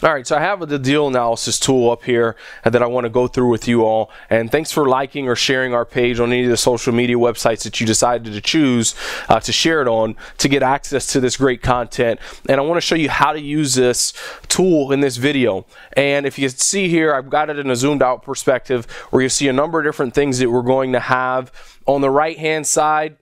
All right, so I have the deal analysis tool up here that I want to go through with you all. And thanks for liking or sharing our page on any of the social media websites that you decided to choose to share it on to get access to this great content. And I want to show you how to use this tool in this video. And if you see here, I've got it in a zoomed out perspective where you see a number of different things that we're going to have. On the right hand side,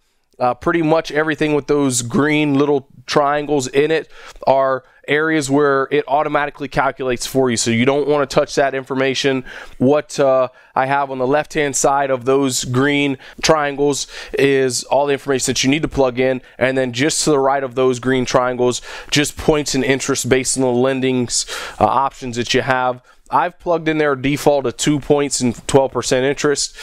pretty much everything with those green little triangles in it are areas where it automatically calculates for you, so you don't want to touch that information. What I have on the left hand side of those green triangles is all the information that you need to plug in, and then just to the right of those green triangles, just points and interest based on the lendings options that you have. I've plugged in there default of 2 points and 12% interest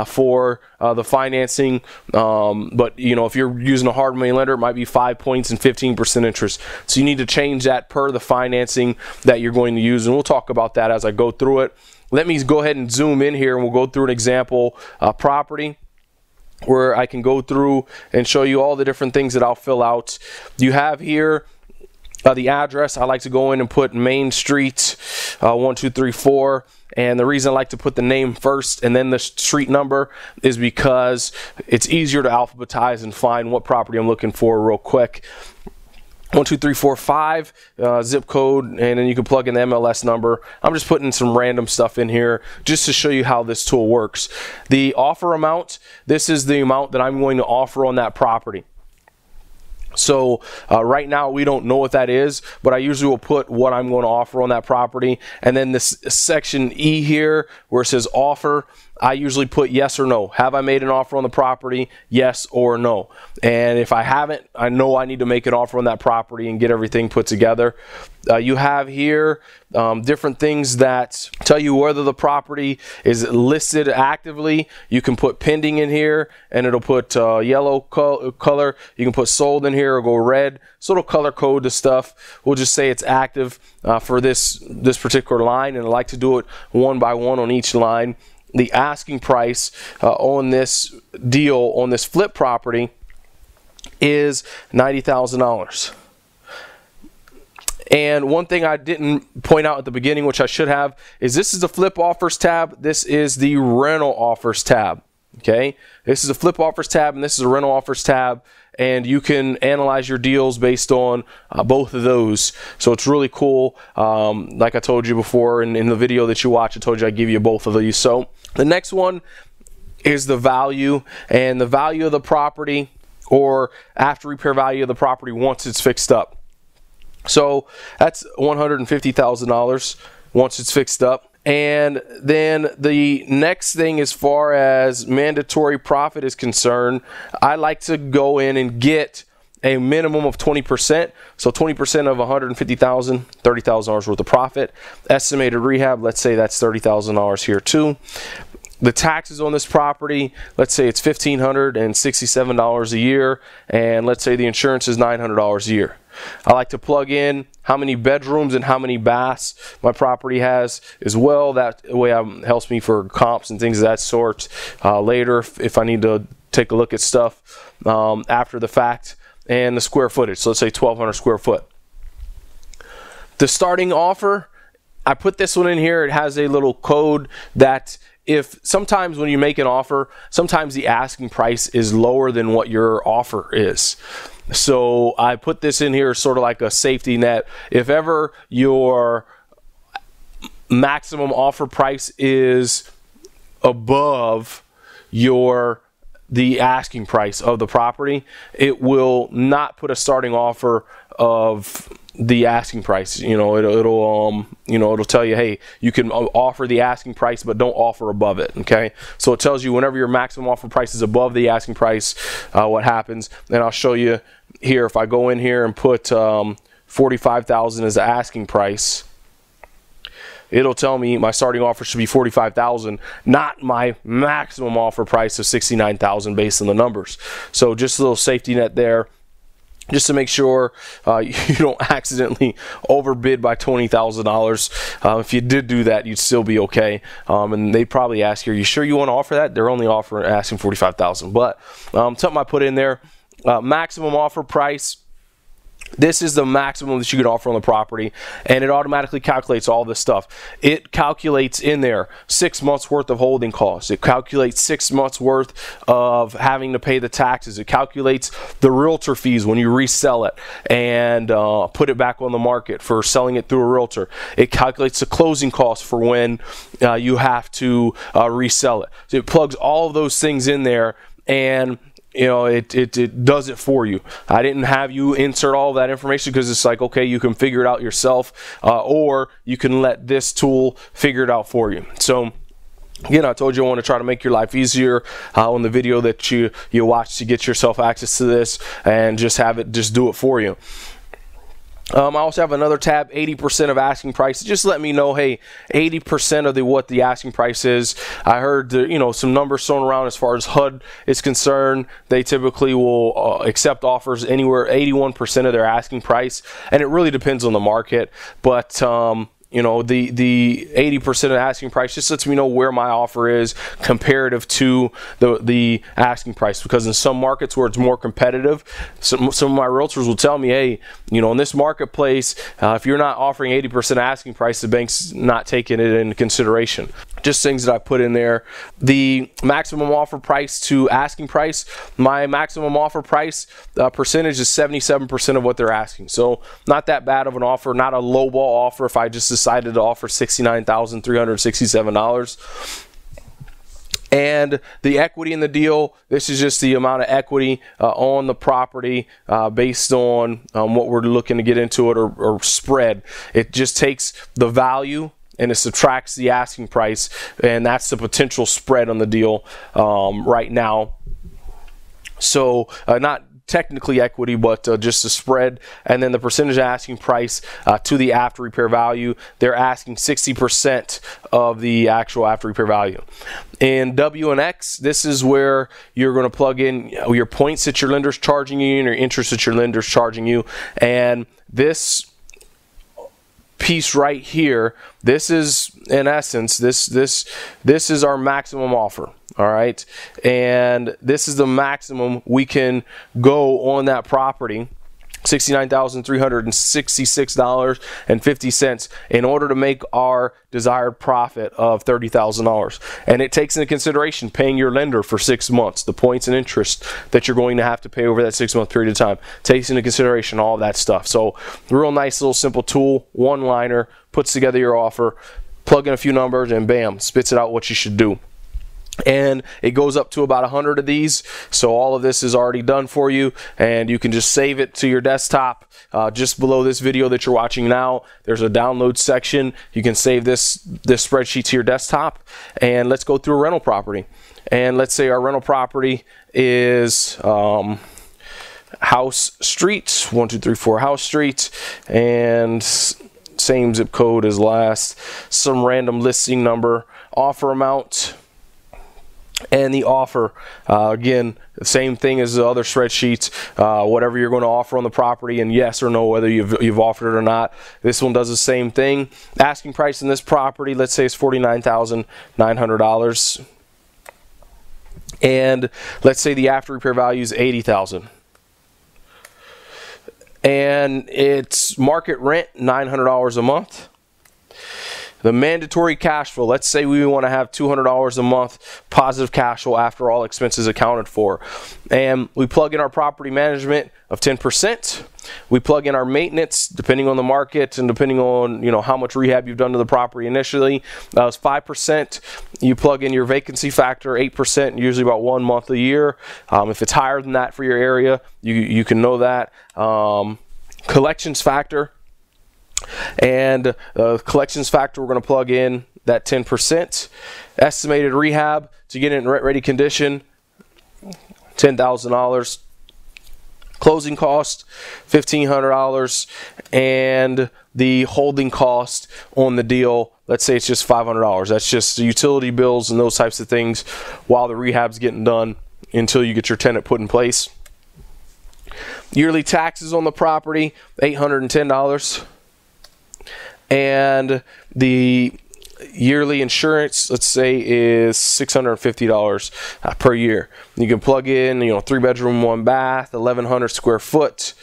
for the financing, but you know, if you're using a hard money lender, it might be 5 points and 15% interest. So you need to change that per the financing that you're going to use, and we'll talk about that as I go through it. Let me go ahead and zoom in here, and we'll go through an example property where I can go through and show you all the different things that I'll fill out. You have here the address. I like to go in and put Main Street 1234, and the reason I like to put the name first and then the street number is because it's easier to alphabetize and find what property I'm looking for real quick. 12345 zip code, and then you can plug in the MLS number. I'm just putting some random stuff in here just to show you how this tool works. The offer amount, this is the amount that I'm going to offer on that property. So right now we don't know what that is, but I usually will put what I'm going to offer on that property. And then this section E here where it says offer, I usually put yes or no. Have I made an offer on the property? Yes or no. And if I haven't, I know I need to make an offer on that property and get everything put together. You have here different things that tell you whether the property is listed actively. You can put pending in here, and it'll put yellow color. You can put sold in here or go red. So it'll color code the stuff. We'll just say it's active for this particular line, and I like to do it one by one on each line. The asking price on this deal, on this flip property, is $90,000. And one thing I didn't point out at the beginning, which I should have, is this is the flip offers tab. This is the rental offers tab. Okay, this is a flip offers tab, and this is a rental offers tab, and you can analyze your deals based on both of those. So it's really cool. Like I told you before in the video that you watched, I told you I'd give you both of these. So the next one is the value, and the value of the property, or after repair value of the property once it's fixed up. So that's $150,000 once it's fixed up. And then the next thing, as far as mandatory profit is concerned, I like to go in and get a minimum of 20%. So 20% of $150,000, $30,000 worth of profit. Estimated rehab, let's say that's $30,000 here too. The taxes on this property, let's say it's $1,567 a year, and let's say the insurance is $900 a year. I like to plug in how many bedrooms and how many baths my property has as well. That way it helps me for comps and things of that sort later if I need to take a look at stuff after the fact. And the square footage, so let's say 1,200 square foot. The starting offer, I put this one in here. It has a little code that if sometimes when you make an offer, sometimes the asking price is lower than what your offer is. So I put this in here sort of like a safety net. If ever your maximum offer price is above the asking price of the property, it will not put a starting offer of the asking price. You know, it'll tell you, hey, you can offer the asking price, but don't offer above it. Okay, so it tells you whenever your maximum offer price is above the asking price, what happens. And I'll show you here. If I go in here and put $45,000 as the asking price, it'll tell me my starting offer should be $45,000, not my maximum offer price of $69,000 based on the numbers. So just a little safety net there, just to make sure you don't accidentally overbid by $20,000. If you did do that, you'd still be okay. And they'd probably ask you, are you sure you want to offer that? They're only asking $45,000. But something I put in there, maximum offer price This is the maximum that you can offer on the property, and it automatically calculates all this stuff. It calculates in there 6 months worth of holding costs. It calculates 6 months worth of having to pay the taxes. It calculates the realtor fees when you resell it and put it back on the market for selling it through a realtor. It calculates the closing costs for when you have to resell it. So it plugs all of those things in there, and you know, it does it for you. I didn't have you insert all of that information because it's like, okay, you can figure it out yourself, or you can let this tool figure it out for you. So again, I told you I want to try to make your life easier on the video that you watch to get yourself access to this and just have it do it for you. I also have another tab, 80% of asking price. Just let me know, hey, 80% of what the asking price is. I heard you know, some numbers thrown around as far as HUD is concerned. They typically will accept offers anywhere 81% of their asking price, and it really depends on the market. But you know, the 80% of asking price just lets me know where my offer is comparative to the asking price, because in some markets where it's more competitive, some of my realtors will tell me, hey, you know, in this marketplace, if you're not offering 80% asking price, the bank's not taking it into consideration. Just things that I put in there. The maximum offer price to asking price, my maximum offer price percentage is 77% of what they're asking. So not that bad of an offer, not a lowball offer if I just decided to offer $69,367. And the equity in the deal, this is just the amount of equity on the property based on what we're looking to get into it, or spread. It just takes the value and it subtracts the asking price, and that's the potential spread on the deal right now. So not technically equity, but just the spread, and then the percentage asking price to the after repair value. They're asking 60% of the actual after repair value. In W and X, this is where you're going to plug in your points that your lender's charging you and your interest that your lender's charging you, and this piece right here, this is in essence this is our maximum offer. All right, and this is the maximum we can go on that property, $69,366.50, in order to make our desired profit of $30,000. And it takes into consideration paying your lender for 6 months, the points and interest that you're going to have to pay over that 6 month period of time. Takes into consideration all of that stuff. So real nice little simple tool, one-liner, puts together your offer, plug in a few numbers, and bam, spits it out what you should do. And it goes up to about 100 of these, so all of this is already done for you, and you can just save it to your desktop. Just below this video that you're watching now, there's a download section. You can save this spreadsheet to your desktop. And let's go through a rental property. And let's say our rental property is House Street, 1234 House Street, and same zip code as last, some random listing number, offer amount. And the offer, again, the same thing as the other spreadsheets, whatever you're going to offer on the property, and yes or no, whether you've offered it or not. This one does the same thing. Asking price in this property, let's say it's $49,900. And let's say the after repair value is $80,000. And it's market rent, $900 a month. The mandatory cash flow, let's say we want to have $200 a month positive cash flow after all expenses accounted for. And we plug in our property management of 10%. We plug in our maintenance, depending on the market and depending on, you know, how much rehab you've done to the property initially. That was 5%. You plug in your vacancy factor, 8%, usually about 1 month a year. If it's higher than that for your area, you can know that. Collections factor. And collections factor, we're going to plug in that 10%. Estimated rehab to get it in rent ready condition, $10,000. Closing cost, $1,500. And the holding cost on the deal, let's say it's just $500. That's just the utility bills and those types of things while the rehab's getting done until you get your tenant put in place. Yearly taxes on the property, $810. And the yearly insurance, let's say, is $650 per year. You can plug in, 3-bedroom, 1-bath, 1,100 square foot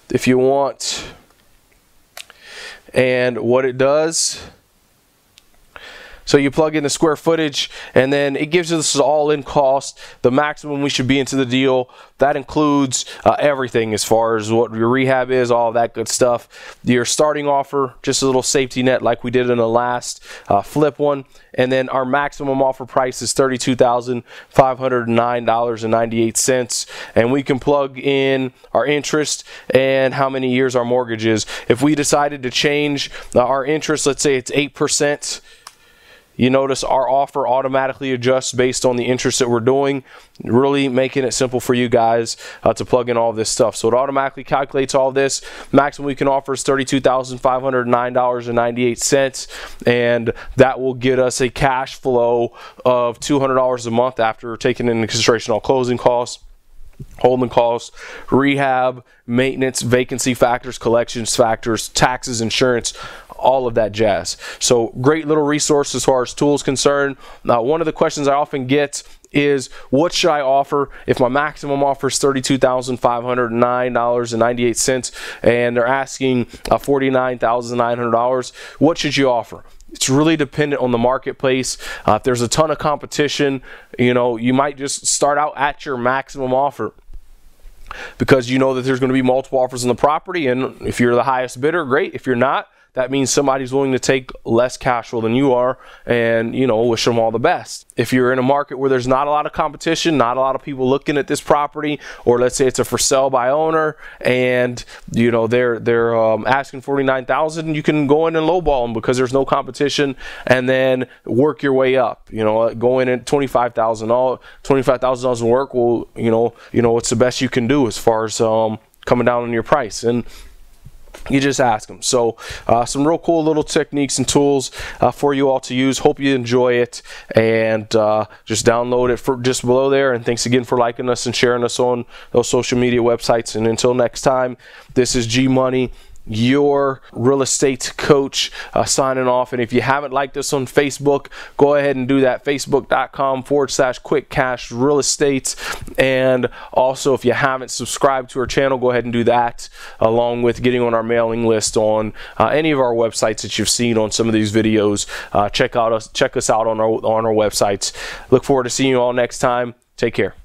if you want. And what it does, so you plug in the square footage, and then it gives us all-in cost, the maximum we should be into the deal. That includes everything as far as what your rehab is, all that good stuff. Your starting offer, just a little safety net like we did in the last flip one. And then our maximum offer price is $32,509.98. And we can plug in our interest and how many years our mortgage is. If we decided to change our interest, let's say it's 8%, you notice our offer automatically adjusts based on the interest that we're doing, really making it simple for you guys to plug in all this stuff. So it automatically calculates all this. Maximum we can offer is $32,509.98, and that will get us a cash flow of $200 a month after taking into consideration all closing costs, holding costs, rehab, maintenance, vacancy factors, collections factors, taxes, insurance, all of that jazz. So great little resource as far as tools concerned. Now, one of the questions I often get is, what should I offer if my maximum offer is $32,509.98 and they're asking $49,900? What should you offer? It's really dependent on the marketplace. If there's a ton of competition, you might just start out at your maximum offer, because you know that there's going to be multiple offers on the property, and if you're the highest bidder, great. If you're not, that means somebody's willing to take less cash flow than you are, and wish them all the best. If you're in a market where there's not a lot of competition, not a lot of people looking at this property, or let's say it's a for sale by owner, and they're asking $49,000, you can go in and lowball them because there's no competition, and then work your way up. Go in at $25,000. $25,000 in work. Well, what's the best you can do as far as coming down on your price, and you just ask them. So some real cool little techniques and tools for you all to use. Hope you enjoy it, and just download it for just below there. And thanks again for liking us and sharing us on those social media websites. And until next time, this is G Money, your real estate coach, signing off. And if you haven't liked us on Facebook, go ahead and do that. Facebook.com/Quick Cash Real Estate. And also, if you haven't subscribed to our channel, go ahead and do that, along with getting on our mailing list on any of our websites that you've seen on some of these videos. Check us out on our websites. Look forward to seeing you all next time. Take care.